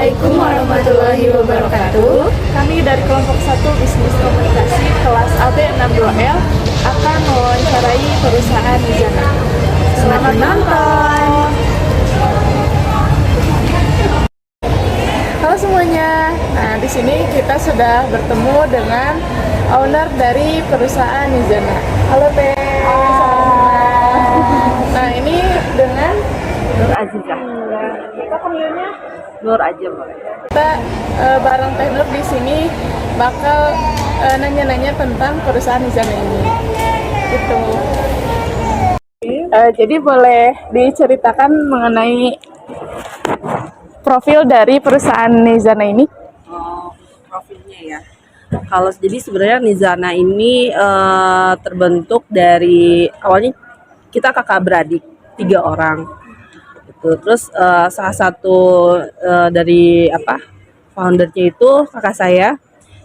Assalamualaikum warahmatullahi wabarakatuh. Kami dari kelompok 1 Bisnis Komunikasi kelas AB62L akan mewawancarai perusahaan Nizana. Selamat menonton. Halo semuanya. Nah, di sini kita sudah bertemu dengan owner dari perusahaan Nizana. Halo Teh. Nah, ini dengan Nur Azizah. kita panggilnya Nur aja boleh. kita bareng Teh Nur di sini bakal nanya-nanya tentang perusahaan Nizana ini. Gitu. Jadi boleh diceritakan mengenai profil dari perusahaan Nizana ini? Oh, profilnya ya. Kalau jadi sebenarnya Nizana ini terbentuk dari awalnya kita kakak beradik 3 orang. Gitu. Terus salah satu dari foundernya itu kakak saya.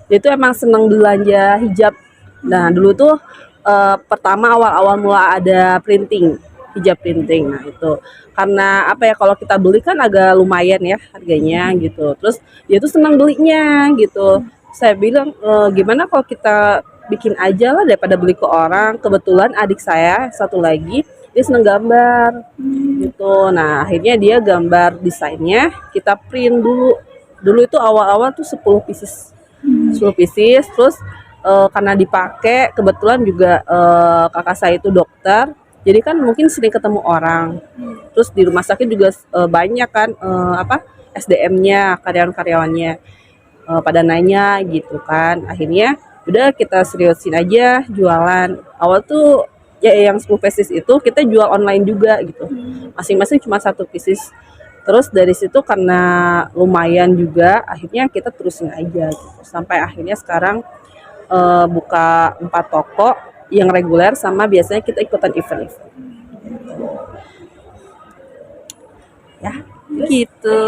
Dia itu emang seneng belanja hijab. Nah dulu tuh pertama awal-awal mula ada printing, hijab printing. Nah itu karena kalau kita beli kan agak lumayan ya harganya gitu. Terus dia tuh senang belinya gitu. Saya bilang gimana kalau kita bikin aja lah daripada beli ke orang. Kebetulan adik saya satu lagi dia senang gambar gitu. Nah akhirnya dia gambar desainnya, kita print dulu itu awal-awal tuh 10 pieces 10 pieces. Terus karena dipakai kebetulan juga kakak saya itu dokter, jadi kan mungkin sering ketemu orang. Terus di rumah sakit juga banyak kan SDM-nya, karyawan-karyawannya pada nanya gitu kan. Akhirnya udah kita seriusin aja jualan. Awal tuh ya yang 10 pieces itu kita jual online juga gitu, masing-masing cuma 1 pieces. Terus dari situ karena lumayan juga akhirnya kita terusin aja gitu. Sampai akhirnya sekarang buka 4 toko yang reguler sama biasanya kita ikutan event ya gitu.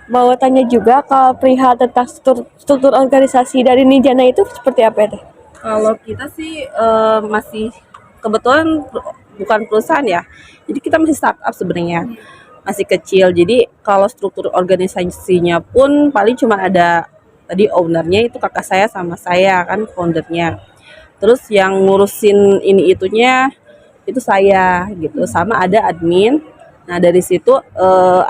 Mau tanya juga kalau perihal tentang struktur organisasi dari Nizana itu seperti apa ya Teh? Kalau kita sih masih kebetulan bukan perusahaan ya, jadi kita masih startup sebenarnya, masih kecil. Jadi kalau struktur organisasinya pun paling cuma ada tadi ownernya itu kakak saya sama saya kan foundernya. Terus yang ngurusin ini itunya itu saya gitu, sama ada admin. Nah dari situ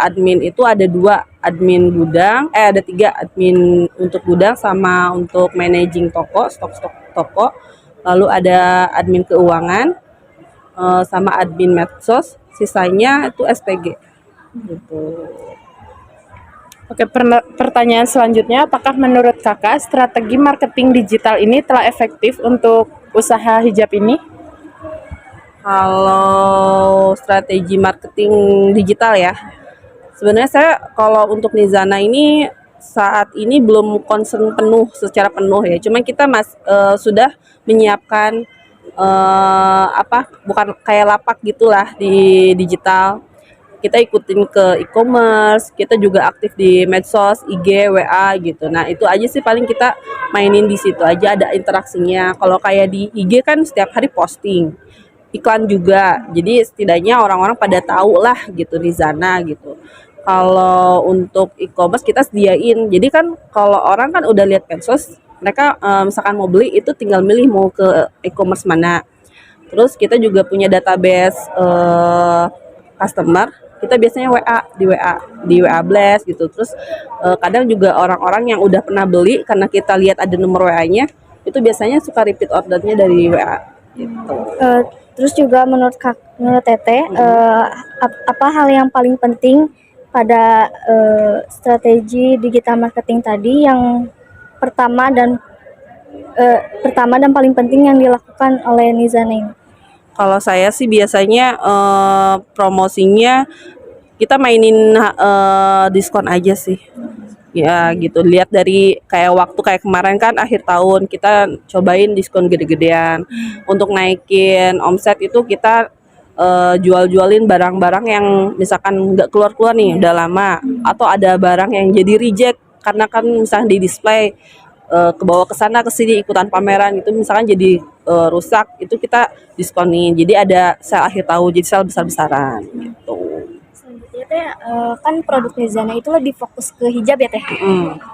admin itu ada 2, admin gudang, ada 3, admin untuk gudang sama untuk managing toko, stok-stok toko. Lalu ada admin keuangan sama admin medsos, sisanya itu SPG gitu. Oke, pertanyaan selanjutnya, apakah menurut kakak strategi marketing digital ini telah efektif untuk usaha hijab ini? Kalau strategi marketing digital ya, sebenarnya saya kalau untuk Nizana ini saat ini belum concern secara penuh ya. Cuman kita sudah menyiapkan bukan kayak lapak gitulah di digital. Kita ikutin ke e-commerce, kita juga aktif di medsos, IG, WA gitu. Nah itu aja sih paling kita mainin di situ aja, ada interaksinya. Kalau kayak di IG kan setiap hari posting, iklan juga. Jadi setidaknya orang-orang pada tahu lah gitu di sana gitu. Kalau untuk e-commerce kita sediain. Jadi kan kalau orang kan udah lihat medsos, mereka misalkan mau beli itu tinggal milih mau ke e-commerce mana. Terus kita juga punya database customer. Kita biasanya di WA Blast gitu. Terus kadang juga orang-orang yang udah pernah beli karena kita lihat ada nomor WA-nya, itu biasanya suka repeat ordernya dari WA gitu. Terus juga menurut Teteh, apa hal yang paling penting pada strategi digital marketing tadi yang pertama dan paling penting yang dilakukan oleh Nizana ini? Kalau saya sih biasanya promosinya kita mainin diskon aja sih. Ya gitu, lihat dari kayak kemarin kan akhir tahun kita cobain diskon gede-gedean. Untuk naikin omset itu kita jual-jualin barang-barang yang misalkan nggak keluar-keluar nih udah lama, atau ada barang yang jadi reject karena kan misalnya di display ke bawah ke sana ke sini ikutan pameran itu misalkan jadi rusak, itu kita diskonin. Jadi ada sale akhir tahun, jadi sale besar-besaran gitu. Selanjutnya teh kan produk Nizana itu lebih fokus ke hijab ya teh.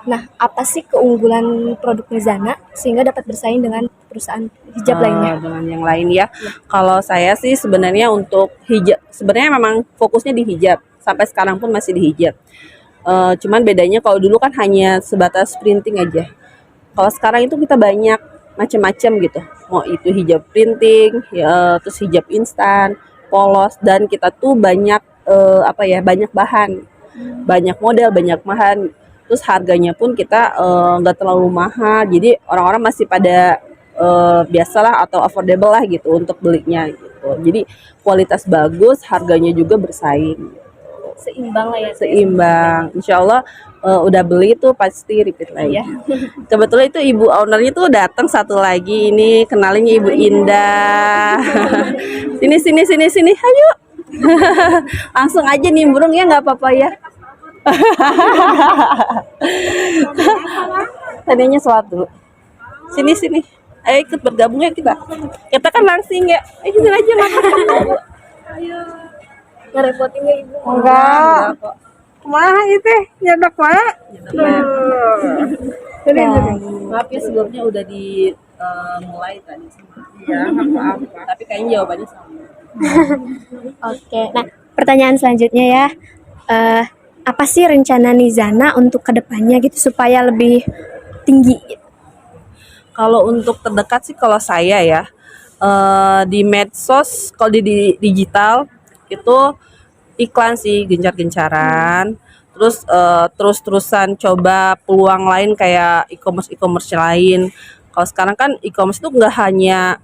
Nah, apa sih keunggulan produk Nizana sehingga dapat bersaing dengan perusahaan hijab lainnya? Dengan yang lain ya. Kalau saya sih sebenarnya untuk hijab, sebenarnya memang fokusnya di hijab. Sampai sekarang pun masih di hijab. Cuman bedanya kalau dulu kan hanya sebatas printing aja. Kalau sekarang itu kita banyak macam-macam gitu. Mau itu hijab printing, ya, terus hijab instan, polos, dan kita tuh banyak banyak bahan, banyak model, banyak bahan. Terus harganya pun kita nggak terlalu mahal. Jadi orang-orang masih pada biasalah atau affordable lah gitu untuk belinya gitu. Jadi kualitas bagus, harganya juga bersaing. Seimbang lah ya teh. Seimbang. Insya Allah udah beli tuh pasti repeat lagi. Iya. Kebetulan itu ibu ownernya tuh datang satu lagi. Ini kenalinnya Ibu Indah. Sini sini sini sini. Ayo. Langsung aja nimbrung ya, nggak apa-apa ya. Tadinya sholat dulu. Sini sini. Ayo ikut bergabung ya kita. Kita kan langsing ya. Ayo sini aja makan. Ngerepotin ya Ibu? Enggak. kok. Kumaha itu? Nyedak wae. Maaf ya sebelumnya udah mulai tadi. Ya, apa-apa. Tapi kayaknya jawabannya sama. Oke. Nah, pertanyaan selanjutnya ya. Apa sih rencana Nizana untuk kedepannya gitu supaya lebih tinggi? Kalau untuk terdekat sih kalau saya ya di medsos, kalau di digital itu iklan sih gencar-gencaran. Terus terus-terusan coba peluang lain kayak e-commerce lain. Kalau sekarang kan e-commerce itu nggak hanya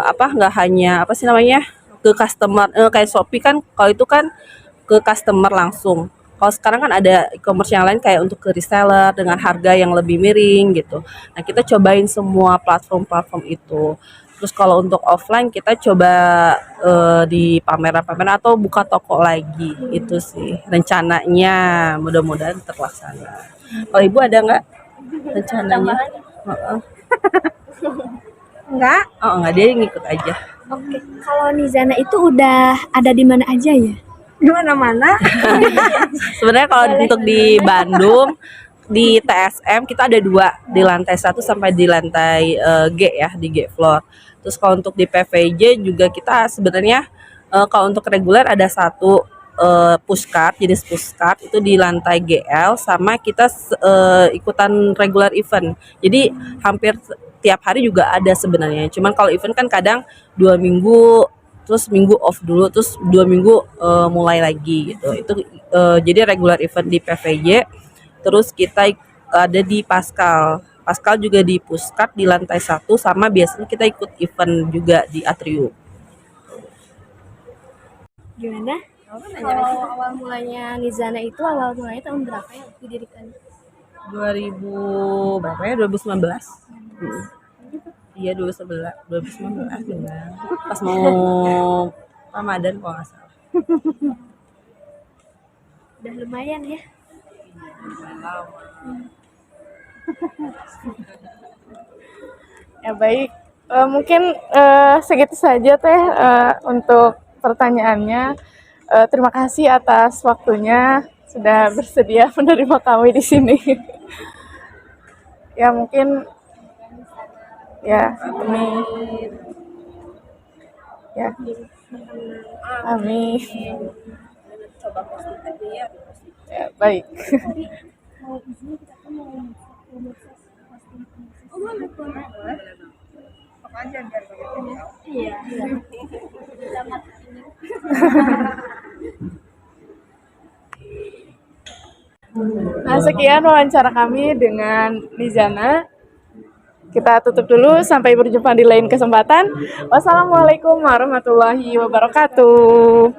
apa sih namanya ke customer, kayak Shopee kan kalau itu kan ke customer langsung. Kalau sekarang kan ada e-commerce yang lain kayak untuk ke reseller dengan harga yang lebih miring gitu. Nah, kita cobain semua platform-platform itu. Terus kalau untuk offline kita coba di pameran-pameran atau buka toko lagi. Itu sih rencananya, mudah-mudahan terlaksana. Kalau Ibu ada nggak rencananya? Heeh. Enggak. Oh, enggak, dia ngikut aja. Oke. Kalau Nizana itu udah ada di mana aja ya? Di mana-mana. Sebenarnya kalau untuk di Bandung di TSM kita ada 2 di lantai 1 sampai di lantai G ya, di G floor. Terus kalau untuk di PVJ juga kita sebenarnya kalau untuk reguler ada 1 pushcart, jenis pushcart itu di lantai GL, sama kita ikutan regular event. Jadi hampir tiap hari juga ada sebenarnya. Cuman kalau event kan kadang 2 minggu terus minggu off dulu, terus 2 minggu mulai lagi gitu. Itu jadi regular event di PVJ. Terus kita ada di Pascal. Pascal juga di Puskart di lantai 1, sama biasanya kita ikut event juga di Atrium. Gimana? Kalau awal mulanya Nizana itu awal mulanya tahun berapa ya didirikan? 2000 berapa ya? 2019. Iya 2019 benar. Pas mau Ramadan kalau nggak salah. Udah lumayan ya. Ya baik, mungkin segitu saja teh untuk pertanyaannya. Terima kasih atas waktunya sudah bersedia menerima kami di sini. Ya mungkin ya amin. Ya amin. Ya baik. Nah, sekian wawancara kami dengan Nizana. Kita tutup dulu, sampai berjumpa di lain kesempatan. Wassalamualaikum warahmatullahi wabarakatuh.